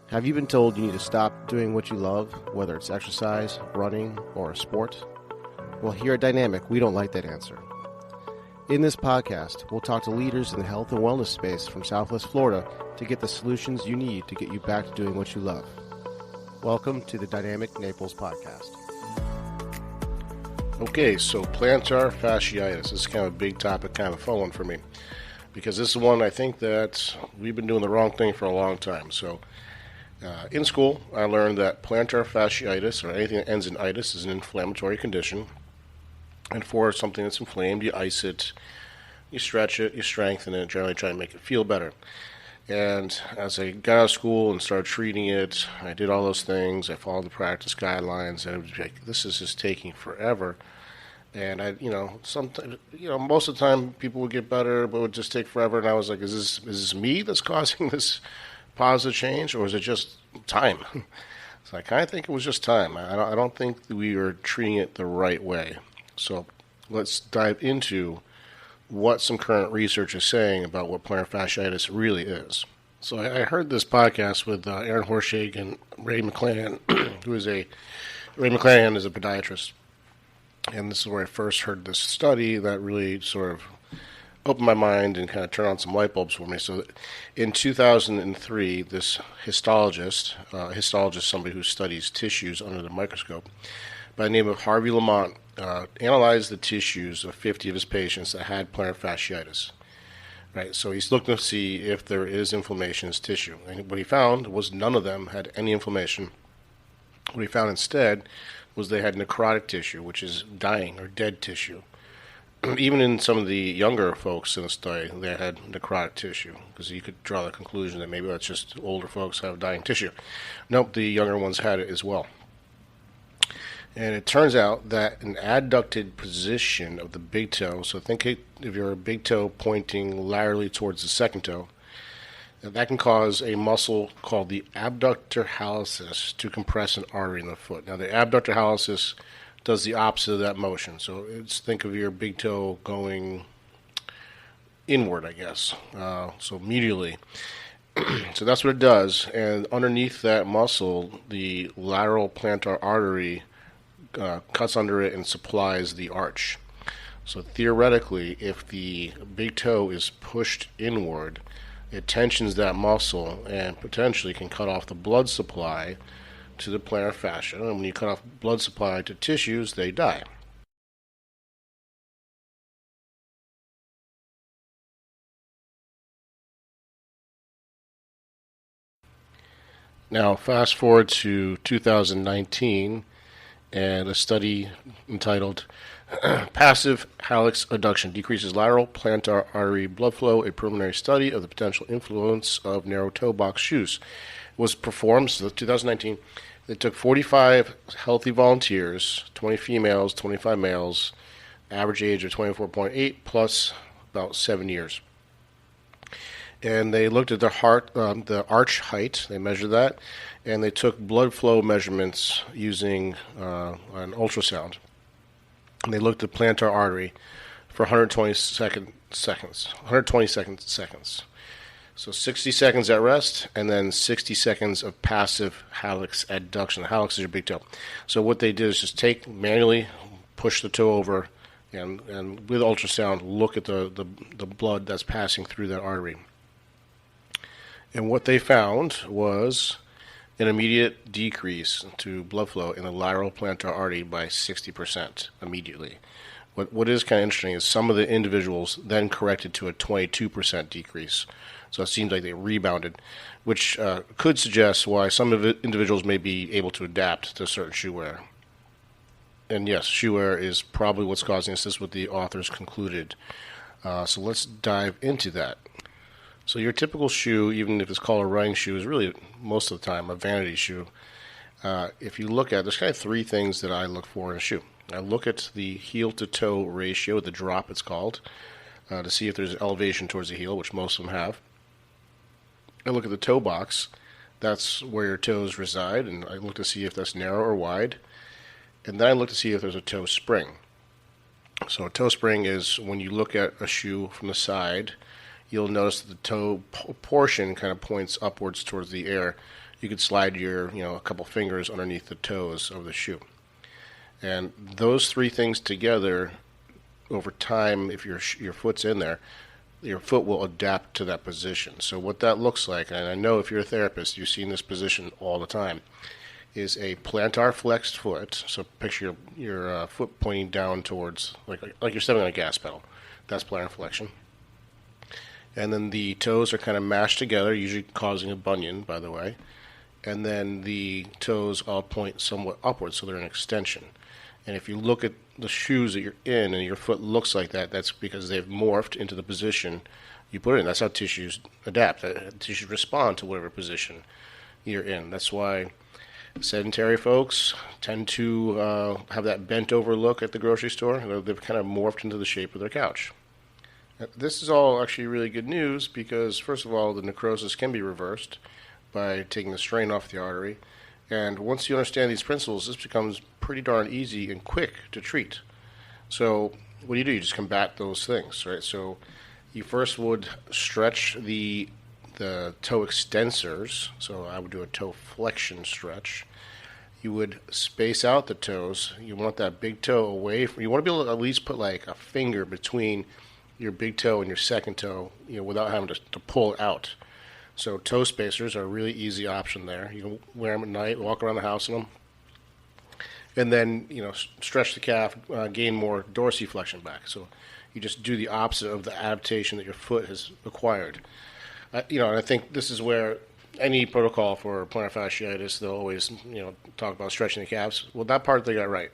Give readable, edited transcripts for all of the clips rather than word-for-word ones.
Have you been told you need to stop doing what you love, whether it's exercise, running, or a sport? Well, here at Dynamic, we don't like that answer. In this podcast, we'll talk to leaders in the health and wellness space from Southwest Florida to get the solutions you need to get you back to doing what you love. Welcome to the Dynamic Naples Podcast. Okay, so plantar fasciitis. This is kind of a big topic, kind of a fun one for me, because this is one I think that we've been doing the wrong thing for a long time. So in school, I learned that plantar fasciitis, or anything that ends in itis, is an inflammatory condition. And for something that's inflamed, you ice it, you stretch it, you strengthen it, generally try to make it feel better. And as I got out of school and started treating it, I did all those things. I followed the practice guidelines, and it was like, this is just taking forever. And most of the time people would get better, but it would just take forever. And I was like, is this me that's causing this positive change, or is it just time? So I kind of think it was just time. I don't think that we were treating it the right way. So let's dive into what some current research is saying about what plantar fasciitis really is. So I heard this podcast with Aaron Horshag and Ray McClanahan, Ray McClanahan is a podiatrist. And this is where I first heard this study that really sort of opened my mind and kind of turned on some light bulbs for me. So in 2003, this histologist, somebody who studies tissues under the microscope, by the name of Harvey Lamont, analyzed the tissues of 50 of his patients that had plantar fasciitis. Right, so he's looking to see if there is inflammation in his tissue. And what he found was none of them had any inflammation. What he found instead was they had necrotic tissue, which is dying or dead tissue. Even in some of the younger folks in the study, they had necrotic tissue, because you could draw the conclusion that maybe that's just older folks have dying tissue. Nope, the younger ones had it as well. And it turns out that an adducted position of the big toe, so think if you're a big toe pointing laterally towards the second toe, that can cause a muscle called the abductor hallucis to compress an artery in the foot. Now, the abductor hallucis does the opposite of that motion. So think of your big toe going inward, I guess, so medially. So that's what it does. And underneath that muscle, the lateral plantar artery cuts under it and supplies the arch. So theoretically, if the big toe is pushed inward, it tensions that muscle and potentially can cut off the blood supply to the plantar fascia. And when you cut off blood supply to tissues, they die. Now, fast forward to 2019, and a study entitled Passive Hallux Adduction Decreases Lateral Plantar Artery Blood Flow, a preliminary study of the potential influence of narrow toe box shoes, was performed. So 2019, they took 45 healthy volunteers, 20 females, 25 males, average age of 24.8 plus about 7 years. And they looked at the arch height. They measured that, and they took blood flow measurements using an ultrasound. And they looked at plantar artery for 120 seconds. So 60 seconds at rest, and then 60 seconds of passive hallux adduction. The hallux is your big toe. So what they did is just manually push the toe over, and with ultrasound, look at the blood that's passing through that artery. And what they found was an immediate decrease to blood flow in the lateral plantar artery by 60% immediately. What is kind of interesting is some of the individuals then corrected to a 22% decrease. So it seems like they rebounded, which could suggest why some of the individuals may be able to adapt to certain shoe wear. And yes, shoe wear is probably what's causing this. This is what the authors concluded. So let's dive into that. So your typical shoe, even if it's called a running shoe, is really most of the time a vanity shoe. If you look at, there's kind of three things that I look for in a shoe. I look at the heel-to-toe ratio, the drop it's called, to see if there's elevation towards the heel, which most of them have. I look at the toe box. That's where your toes reside, and I look to see if that's narrow or wide. And then I look to see if there's a toe spring. So a toe spring is when you look at a shoe from the side, you'll notice that the toe portion kind of points upwards towards the air. you could slide your, a couple fingers underneath the toes of the shoe. And those three things together, over time, if your foot's in there, your foot will adapt to that position. So what that looks like, and I know if you're a therapist, you've seen this position all the time, is a plantar flexed foot. So picture your foot pointing down towards, like you're stepping on a gas pedal. That's plantar flexion. And then the toes are kind of mashed together, usually causing a bunion, by the way. And then the toes all point somewhat upwards, so they're an extension. And if you look at the shoes that you're in and your foot looks like that, that's because they've morphed into the position you put it in. That's how tissues adapt. Tissues respond to whatever position you're in. That's why sedentary folks tend to have that bent over look at the grocery store. They've kind of morphed into the shape of their couch. This is all actually really good news because, first of all, the necrosis can be reversed by taking the strain off the artery. And once you understand these principles, this becomes pretty darn easy and quick to treat. So what do? You just combat those things, right? So you first would stretch the toe extensors. So I would do a toe flexion stretch. You would space out the toes. You want that big toe away from, you want to be able to at least put like a finger between your big toe and your second toe, without having to pull it out. So toe spacers are a really easy option there. You can wear them at night, walk around the house in them. And then, stretch the calf, gain more dorsiflexion back. So you just do the opposite of the adaptation that your foot has acquired. And I think this is where any protocol for plantar fasciitis, they'll always, talk about stretching the calves. Well, that part they got right.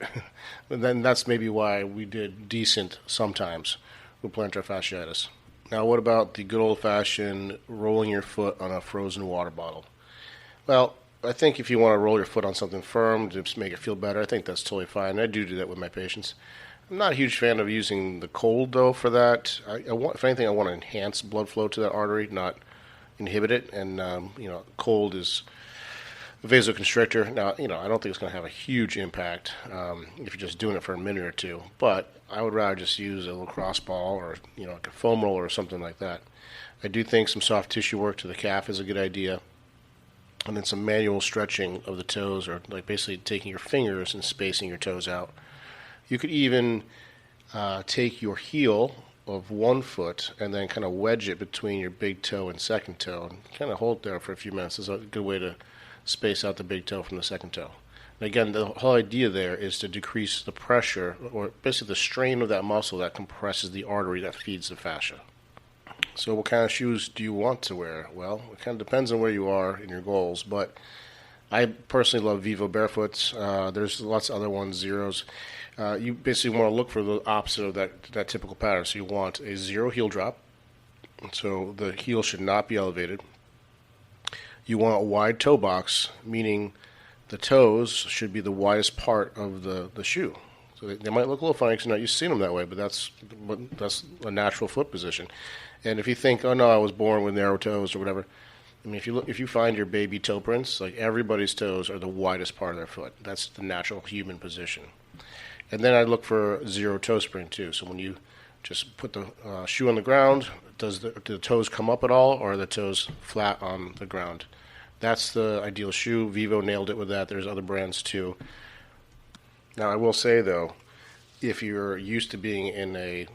And then that's maybe why we did decent sometimes with plantar fasciitis. Now, what about the good old-fashioned rolling your foot on a frozen water bottle? Well, I think if you want to roll your foot on something firm to just make it feel better, I think that's totally fine. I do that with my patients. I'm not a huge fan of using the cold, though, for that. If anything, I want to enhance blood flow to that artery, not inhibit it. And, cold is a vasoconstrictor. Now, I don't think it's going to have a huge impact if you're just doing it for a minute or two. But I would rather just use a lacrosse ball or, like a foam roller or something like that. I do think some soft tissue work to the calf is a good idea. And then some manual stretching of the toes, or like basically taking your fingers and spacing your toes out. You could even take your heel of one foot and then kind of wedge it between your big toe and second toe and kind of hold it there for a few minutes. It's a good way to space out the big toe from the second toe. And again, the whole idea there is to decrease the pressure, or basically the strain of that muscle that compresses the artery that feeds the fascia. So what kind of shoes do you want to wear? Well, it kind of depends on where you are in your goals, but I personally love Vivo Barefoots. There's lots of other ones, zeros. You basically want to look for the opposite of that typical pattern. So you want a zero heel drop. So the heel should not be elevated. You want a wide toe box, meaning the toes should be the widest part of the shoe. So they might look a little funny because you're not used to seeing them that way, but that's a natural foot position. And if you think, oh no, I was born with narrow toes or whatever, I mean, if you find your baby toe prints, like everybody's toes are the widest part of their foot. That's the natural human position. And then I look for zero toe spring too. So when you just put the shoe on the ground, do the toes come up at all, or are the toes flat on the ground? That's the ideal shoe. Vivo nailed it with that. There's other brands too. Now I will say though, if you're used to being in a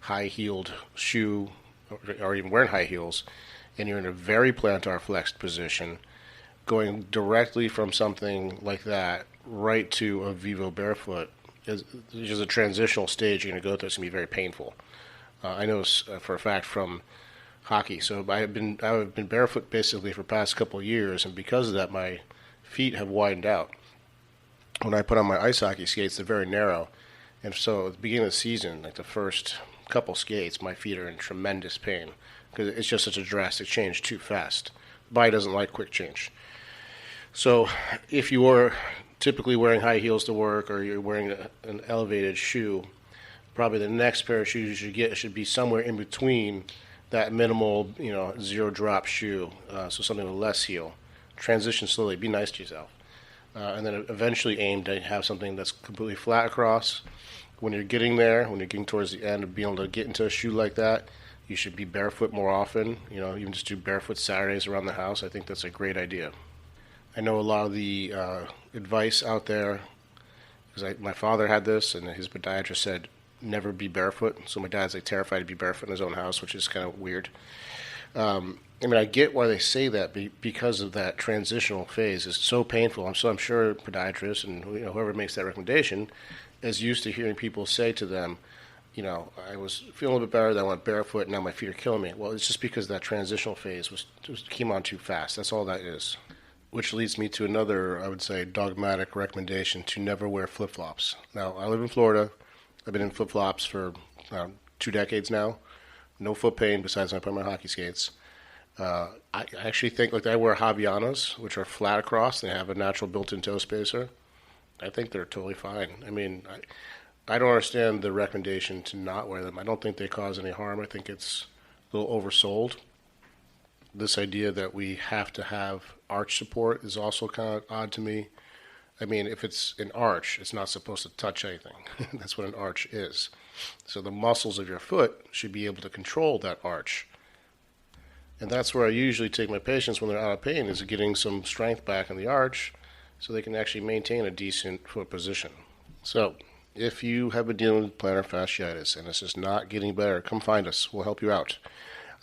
high-heeled shoe, or even wearing high heels, and you're in a very plantar flexed position, going directly from something like that right to a Vivo Barefoot is just a transitional stage you're going to go through. It's going to be very painful. I know this for a fact from hockey. So I've been barefoot basically for the past couple of years, and because of that, my feet have widened out. When I put on my ice hockey skates, they're very narrow, and so at the beginning of the season, like the first couple skates, my feet are in tremendous pain because it's just such a drastic change too fast. The body doesn't like quick change. So if you are typically wearing high heels to work, or you're wearing an elevated shoe, probably the next pair of shoes you should get should be somewhere in between that minimal, zero drop shoe. So something with less heel. Transition slowly. Be nice to yourself. And then eventually aim to have something that's completely flat across. When you're getting there, when you're getting towards the end of being able to get into a shoe like that, you should be barefoot more often. Even just do barefoot Saturdays around the house. I think that's a great idea. I know a lot of the advice out there, because my father had this, and his podiatrist said never be barefoot. So my dad's like terrified to be barefoot in his own house, which is kind of weird. I get why they say that because of that transitional phase. It's so painful. I'm sure podiatrists and whoever makes that recommendation is used to hearing people say to them, I was feeling a bit better, then I went barefoot, and now my feet are killing me. Well, it's just because that transitional phase came on too fast. That's all that is. Which leads me to another, I would say, dogmatic recommendation to never wear flip-flops. Now, I live in Florida. I've been in flip-flops for 2 decades now. No foot pain besides when I put on my hockey skates. I actually think, I wear Havaianas, which are flat across. They have a natural built-in toe spacer. I think they're totally fine. I don't understand the recommendation to not wear them. I don't think they cause any harm. I think it's a little oversold. This idea that we have to have arch support is also kind of odd to me. If it's an arch, it's not supposed to touch anything. That's what an arch is. So the muscles of your foot should be able to control that arch. And that's where I usually take my patients when they're out of pain, is getting some strength back in the arch so they can actually maintain a decent foot position. So if you have been dealing with plantar fasciitis and this is not getting better, come find us. We'll help you out.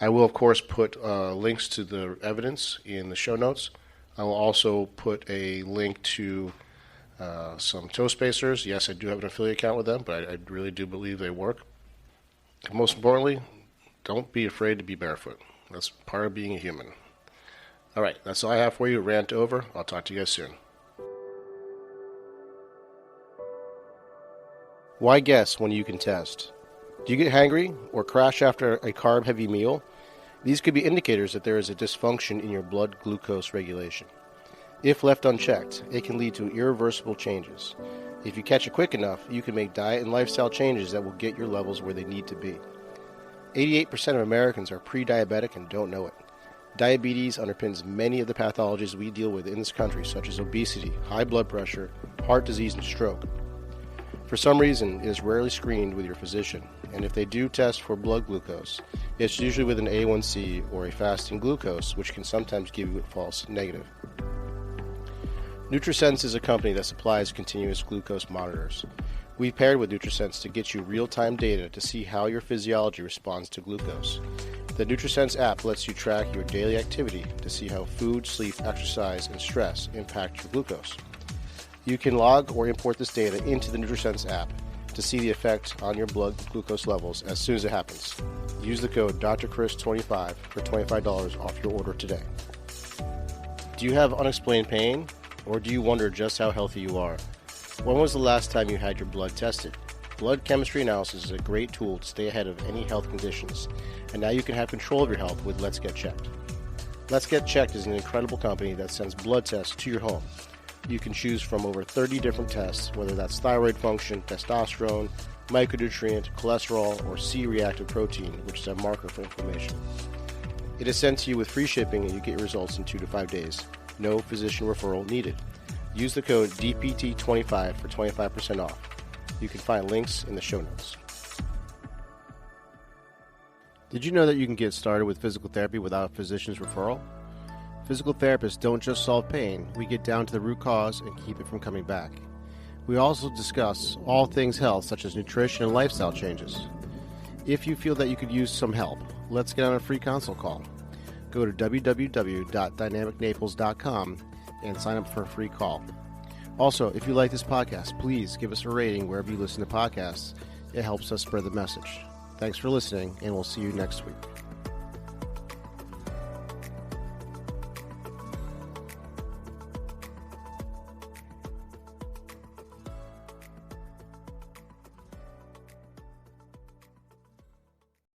I will, of course, put links to the evidence in the show notes. I will also put a link to some toe spacers. Yes, I do have an affiliate account with them, but I really do believe they work. And most importantly, don't be afraid to be barefoot. That's part of being a human. All right, that's all I have for you. Rant over. I'll talk to you guys soon. Why guess when you can test? Do you get hangry or crash after a carb-heavy meal? These could be indicators that there is a dysfunction in your blood glucose regulation. If left unchecked, it can lead to irreversible changes. If you catch it quick enough, you can make diet and lifestyle changes that will get your levels where they need to be. 88% of Americans are pre-diabetic and don't know it. Diabetes underpins many of the pathologies we deal with in this country, such as obesity, high blood pressure, heart disease, and stroke. For some reason, it is rarely screened with your physician, and if they do test for blood glucose, it's usually with an A1C or a fasting glucose, which can sometimes give you a false negative. NutriSense is a company that supplies continuous glucose monitors. We've paired with NutriSense to get you real-time data to see how your physiology responds to glucose. The NutriSense app lets you track your daily activity to see how food, sleep, exercise, and stress impact your glucose. You can log or import this data into the NutriSense app to see the effect on your blood glucose levels as soon as it happens. Use the code DrChris25 for $25 off your order today. Do you have unexplained pain, or do you wonder just how healthy you are? When was the last time you had your blood tested? Blood chemistry analysis is a great tool to stay ahead of any health conditions, and now you can have control of your health with Let's Get Checked. Let's Get Checked is an incredible company that sends blood tests to your home. You can choose from over 30 different tests, whether that's thyroid function, testosterone, micronutrient, cholesterol, or C-reactive protein, which is a marker for inflammation. It is sent to you with free shipping, and you get your results in 2 to 5 days. No physician referral needed. Use the code DPT25 for 25% off. You can find links in the show notes. Did you know that you can get started with physical therapy without a physician's referral? Physical therapists don't just solve pain, we get down to the root cause and keep it from coming back. We also discuss all things health, such as nutrition and lifestyle changes. If you feel that you could use some help, let's get on a free consult call. Go to www.dynamicnaples.com and sign up for a free call. Also, if you like this podcast, please give us a rating wherever you listen to podcasts. It helps us spread the message. Thanks for listening, and we'll see you next week.